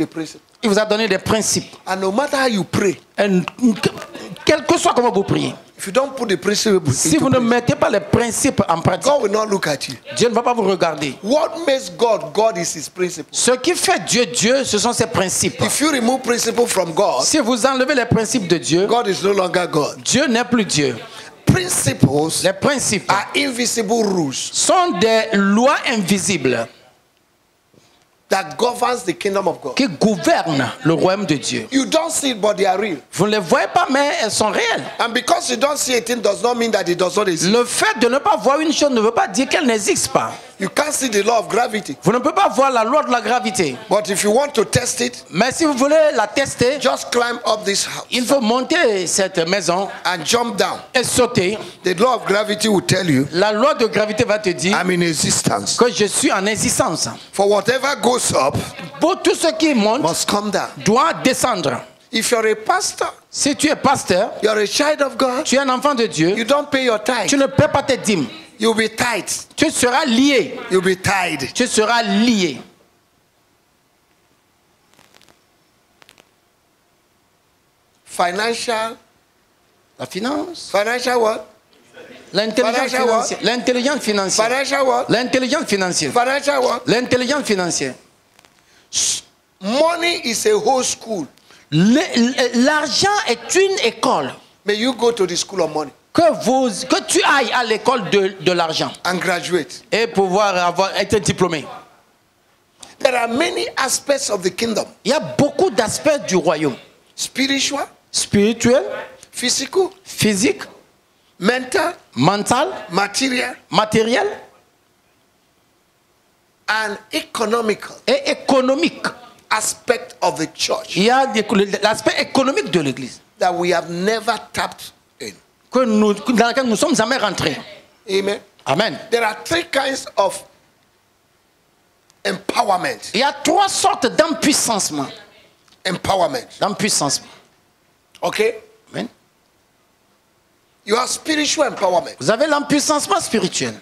the principle. Il vous a donné des principes. And no matter how you pray, Quel que soit comment vous priez, if you don't put the principle si vous ne mettez pas les principes en pratique, God will not look at you. Dieu ne va pas vous regarder. What makes God? God is his principle. Ce qui fait Dieu, Dieu, ce sont ses principes. If you remove principle from God, Si vous enlevez les principes de Dieu, God is no longer God. Dieu n'est plus Dieu. Principles Les principes are invisible rules sont des lois invisibles that governs the kingdom of God. qui gouvernent le royaume de Dieu. You don't see it, but they are real. Vous ne les voyez pas, mais elles sont réelles. And because you don't see a thing does not mean that it does not exist. Le fait de ne pas voir une chose ne veut pas dire qu'elle n'existe pas. You can't see the law of gravity. Vous ne pouvez pas voir la loi de la gravité. But if you want to test it, Mais si vous voulez la tester, just climb up this house il faut monter cette maison and jump down. et sauter. The law of gravity will tell you, La loi de gravité va te dire I'm in existence. que je suis en existence. For whatever goes up Pour tout ce qui monte must come down. doit descendre. If you're a pastor, Si tu es pasteur, you're a child of God, tu es un enfant de Dieu, you don't pay your tithe. tu ne paies pas tes dîmes. You'll be tied. Tu seras lié. You'll be tied. Tu seras lié. Financial. La finance. Financial what? L'intelligence Financial what? financière. L'intelligence financière. Financial what? L'intelligence financière. Financial what? L'intelligence financière. Money is a whole school. L'argent est une école. May you go to the school of money Que tu ailles à l'école de l'argent and graduate. et pouvoir être diplômé. There are many aspects of the kingdom. Il y a beaucoup d'aspects du royaume. Spiritual, Spirituel, physical, physique, mental, mental, material, matériel and economical et économique. aspect of the church Il y a l'aspect économique de l'Église that we have never tapped in. dans lequel nous ne sommes jamais rentrés. Amen. Amen. There are three kinds of empowerment. Il y a trois sortes d'empuissancement. Empowerment. D'empuissancement. Okay? Amen. You have spiritual empowerment. Vous avez l'empuissancement spirituel.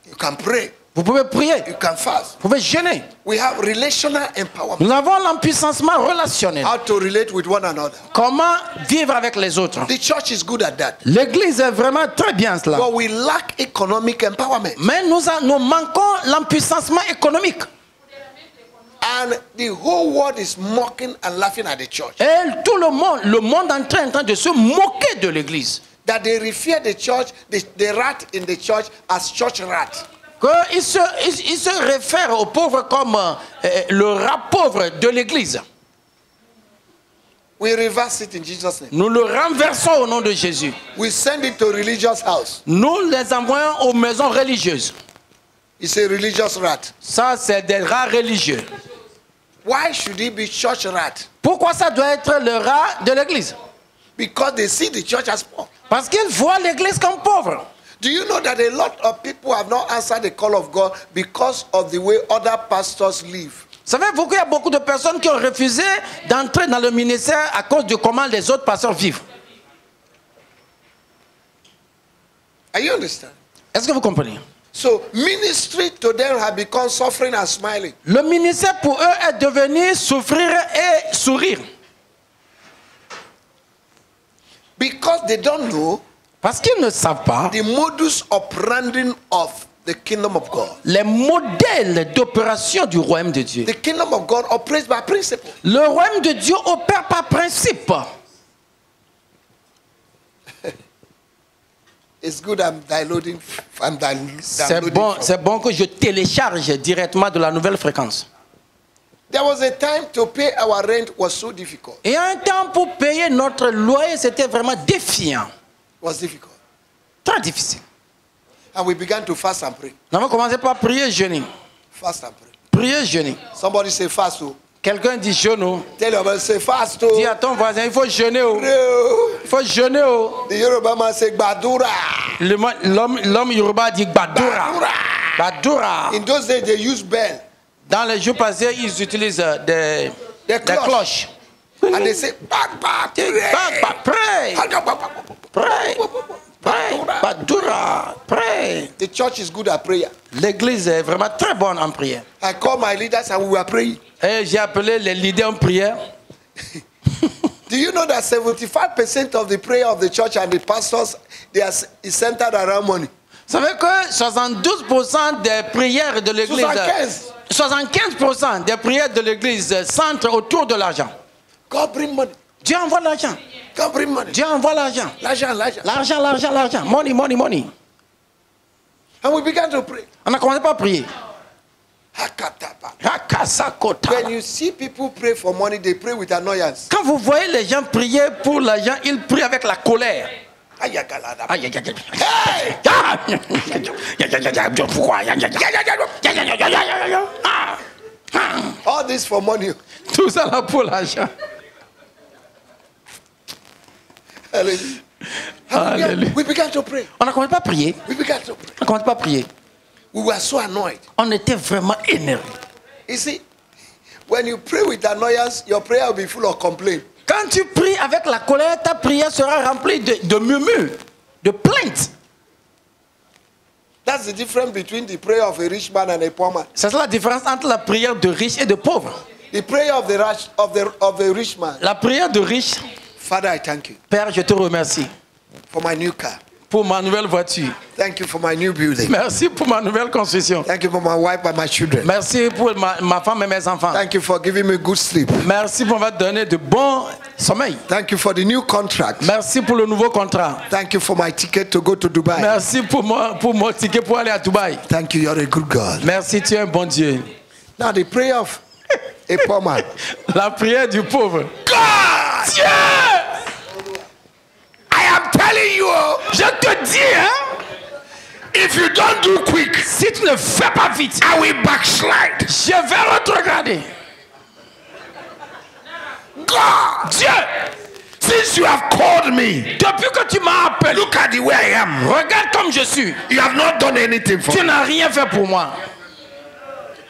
You can pray. Vous pouvez prier. You can fast. Vous pouvez jeûner. We have relational empowerment. Nous avons l'empuissancement relationnel. How to relate with one another. Comment vivre avec les autres. The church is good at that. L'Église est vraiment très bien cela. But we lack economic empowerment. Mais nous manquons l'empuissancement économique. And the whole world is mocking and laughing at the church. Et tout le monde est en train de se moquer de l'Église. That they refer the church, the rat in the church as church rat. Qu'ils se réfèrent aux pauvres comme le rat pauvre de l'Église. We reverse it in Jesus' name. Nous le renversons au nom de Jésus. We send it to religious house. Nous les envoyons aux maisons religieuses. It's a religious rat. Ça, c'est des rats religieux. Why should it be church rat? Pourquoi ça doit être le rat de l'Église? Because they see the church as poor. Parce qu'ils voient l'Église comme pauvre. Do you know that a lot of people have not answered the call of God because of the way other pastors live? Savez-vous qu'il y a beaucoup de personnes qui ont refusé d'entrer dans le ministère à cause de comment les autres pasteurs vivent? Are you understand? Est-ce que vous comprenez? So ministry to them have become suffering and smiling. Le ministère pour eux est devenu souffrir et sourire. Because they don't know Parce qu'ils ne savent pas the modus operandi of the kingdom of God. les modèles d'opération du royaume de Dieu. The kingdom of God operates by principle. Le royaume de Dieu opère par principe. It's good I'm downloading. C'est bon que je télécharge directement de la nouvelle fréquence. There was a time to pay our rent was so difficult. Et un temps pour payer notre loyer, c'était vraiment défiant. It was difficult. Très difficile. And we began to fast and pray. Nous avons commencé par prier et jeûner. Fast and pray. Prier et jeûner. Somebody say fast. Oh. Quelqu'un dit jeûne. Tell your brother say fast. Dis Oh. à ton voisin, il faut jeûner. No. Il faut jeûner. The Yoruba man say gbadura. L'homme Yoruba dit badura. Badura. In those days they use bell. Dans les jours passés, ils utilisent des cloches. And they say, back, Pray. Pray. Pray. Badura. Pray. The church is good at prayer. L'église est vraiment très bonne en prière. I called my leaders and we were praying. Et j'ai appelé les leaders en prière. Do you know that 75% of the prayer of the church and the pastors is centered around money? Vous savez que 72% des prières de l'église, 75% des prières de l'église centrent autour de l'argent. God bring money. Dieu envoie l'argent. God bring money. Dieu envoie l'argent. L'argent. L'argent. Money. And we began to pray. On a commencé par prier. Hakatapa. When you see people pray for money, they pray with annoyance. Quand vous voyez les gens prier pour l'argent, ils prient avec la colère. Hey! All this for money. Tout ça là pour l'argent. Hallelujah. We began to pray. On a commencé par prier. We began to pray. On a commencé par prier. We were so annoyed. On était vraiment énervés. You see, when you pray with annoyance, your prayer will be full of complaint. Quand tu pries avec la colère, ta prière sera remplie de murmures, de plaintes. That's the difference between the prayer of a rich man and a poor man. C'est ça la différence entre la prière de riche et de pauvre. The prayer of the rich man. La prière de riche. Father, I thank you. Père, je te remercie. For my new car. Pour ma nouvelle voiture. Thank you for my new building. Merci pour ma nouvelle construction. Thank you for my wife and my children. Merci pour ma femme et mes enfants. Thank you for giving me good sleep. Merci pour me donner de bons sommeils. Thank you for the new contract. Merci pour le nouveau contrat. Thank you for my ticket to go to Dubai. Merci pour mon ticket pour aller à Dubaï. Thank you, you're a good God. Merci, tu es un bon Dieu. Now the prayer of a poor man. La prière du pauvre. God! Dieu! I am telling you, Je te dis, hein? if you don't do quick, Si tu ne fais pas vite, I will backslide. je vais retrograder. God! Dieu! Since you have called me, Depuis que tu m'as appelé, look at the way I am. regarde comme je suis. You have not done anything for Tu me. n'as rien fait pour moi.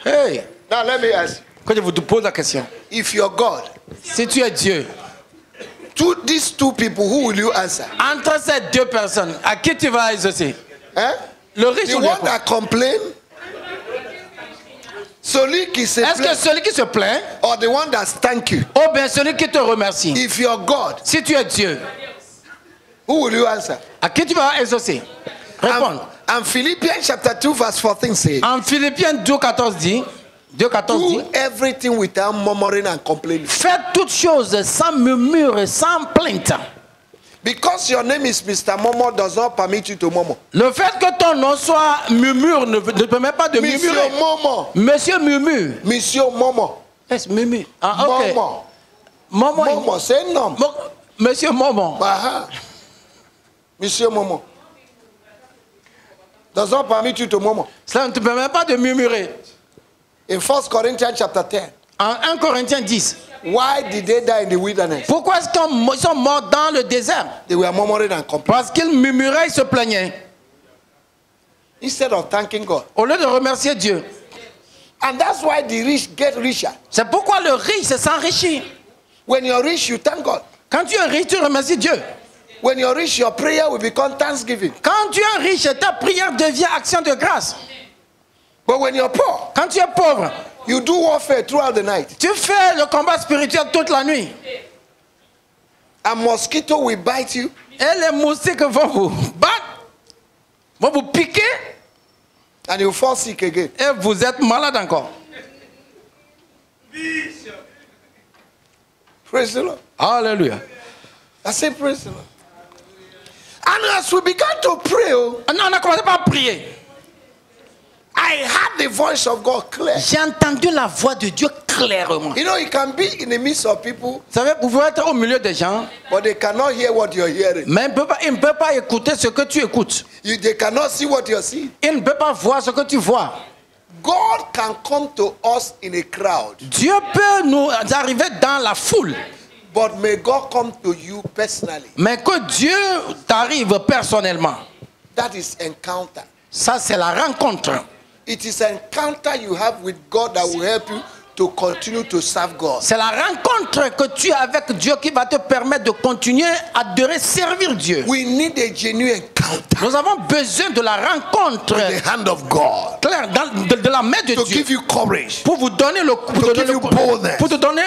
Hey! Now let me ask you, Quand je vous pose la question, if you're God, si tu es Dieu, to these two people, who will you answer? entre ces deux personnes, à qui tu vas exaucer? Eh? Le riche The ou le one pauvre? that complain, celui qui se Est-ce que plaint, celui qui se plaint, or the one that thank you? ou bien celui qui te remercie? If you're God, Si tu es Dieu, who will you answer? à qui tu vas exaucer? Répondre. And Philippians chapter 2 verse 14 says, En Philippiens 2,14 dit, 2,14 dit, do everything without murmuring and complaining. faites toutes choses sans murmure et sans plainte. Because your name is Mr. Momo does not permit you to murmur. Le fait que ton nom soit murmure ne permet pas de Monsieur murmurer. Momo. Monsieur murmure. Monsieur Momo. Est-ce murmure? Ah, ok. Momo. Momo. Momo, c'est un nom. Monsieur Momo. Uh-huh. Monsieur Momo. Does not permit you to murmur. Cela ne te permet pas de murmurer. In 1 Corinthians chapter 10, En 1 Corinthiens 10. why did they die in the wilderness? Pourquoi est-ce qu'ils sont morts dans le désert? They were murmuring and complaining. Parce qu'ils murmuraient et se plaignaient. Instead of thanking God. Au lieu de remercier Dieu. And that's why the rich get richer. C'est pourquoi le riche s'enrichit. When you're rich, you thank God. Quand tu es riche, tu remercies Dieu. When you're rich, your prayer will become thanksgiving. Quand tu es riche, ta prière devient action de grâce. But when you're poor, Quand tu es pauvre, you do warfare throughout the night. tu fais le combat spirituel toute la nuit. A mosquito will bite you. Et les moustiques vont vous battre, vont vous piquer, And you fall sick again. et vous êtes malade encore. Praise the Lord. Alléluia. I say praise the Lord. And as we began to pray, On a commencé par prier. I heard the voice of God clear. J'ai entendu la voix de Dieu clairement. You know, you can be in the midst of people, Vous savez, vous pouvez être au milieu des gens, but they cannot hear what you're hearing. mais ils ne peuvent pas écouter ce que tu écoutes. They cannot see what you're seeing. Ils ne peuvent pas voir ce que tu vois. God can come to us in a crowd, Dieu peut nous arriver dans la foule, but may God come to you personally. mais que Dieu t'arrive personnellement. That is encounter. Ça, c'est la rencontre. It is encounter you have with God that will help you to continue to serve God. C'est la rencontre que tu as avec Dieu qui va te permettre de continuer à adorer, servir Dieu. We need a genuine encounter. Nous avons besoin de la rencontre with the hand of God. Claire, de la main de To Dieu. give you courage. Pour vous donner pour te donner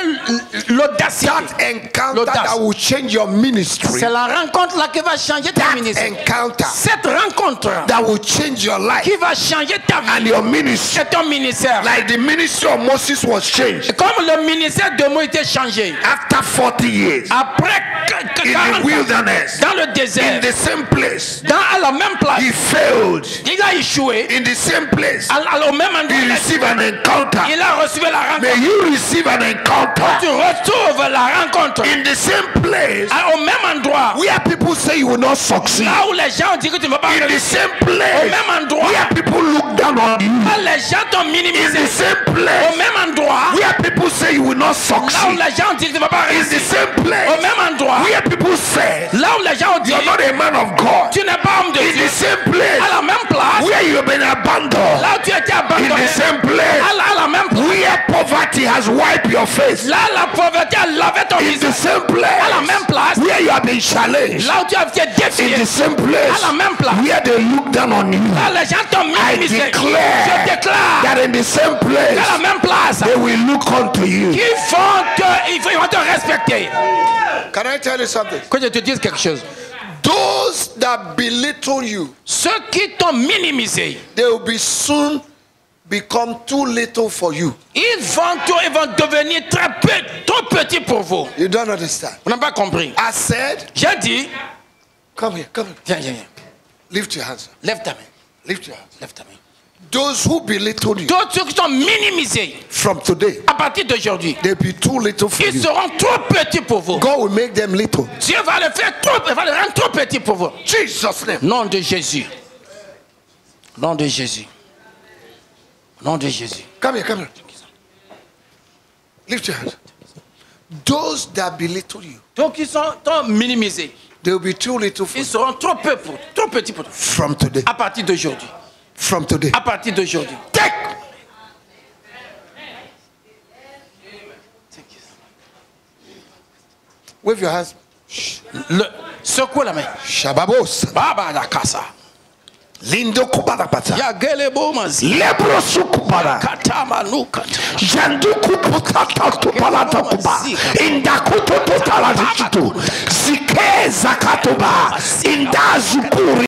l'audacité. That encounter that will change your ministry. C'est la rencontre là qui va changer ton ministère. Encounter Cette rencontre that will change your life. Qui va changer ta vie. And your ministry. Et ton ministère. Like the ministry of Moses was changed. Comme le ministère de Moïse était changé. After 40 years. Après 40 in the wilderness. Dans le désert. In the same place. Dans la même place. He failed. Il a échoué. In the same place. Au même endroit. He received an encounter. Il a reçu la rencontre. May you receive an encounter. Tu retrouves la rencontre. In the same place. Au même endroit. Where people say you will not succeed. Là où les gens disent que tu ne vas pas réussir. In the same place. Au même endroit. Where people look down on you. Les gens t'ont minimisé. In the same place. Au même endroit. Where people say you will not succeed. Là où les gens disent que tu ne vas pas réussir. In the same place. Au même endroit. Where people say. Là où les gens disent. You're not a man of God. Tu n'es pas homme de Dieu. In the same place. À la même place. Where you have been abandoned. Là où tu as été abandonné. In the same place. À la même place. Where poverty has wiped your face. Là la pauvreté a lavé ton visage. In the same place. À la même place. Where you have been challenged. Là où tu as été défié. In the same place. À la même place. Where they look down on you. Là les gens t'ont minimisé. Je déclare that in the same place. À la même place. They will look unto you. Ils vont te respecter. Can I tell you something? Que je te dise quelque chose. Those that belittle you, ceux qui t'ont minimisé, they will be soon become too little for you. Ils vont devenir trop petits pour vous. You don't understand. Vous n'avez pas compris. I said, j'ai dit, come here. Viens. Lift your hands. Lève ta main. Lift your hands. Lève ta main. Those who belittle you, tous ceux qui sont minimisés, from today, à partir d'aujourd'hui, they'll be too little for ils you. seront trop petits pour vous. God will make them little. Dieu va les rendre trop petits pour vous. Jesus' name. Nom de Jésus. Nom de Jésus. Nom de Jésus. Come here. Lift your hands. Those that belittle you, donc ils sont minimisés. They will be too little for you. Ils seront trop petits pour vous. From today. À partir d'aujourd'hui. From today. À partir d'aujourd'hui. Take. Wave your hands. Secoue la main. Shababos. Baba la casa. Lindo kubara pata. Ya gele bomas. Lebro sukubara. Katama nukata. Jandu kuputata tupalata kuba. Indakuto totala zikitu. Zike zakatoba. Indazukuri.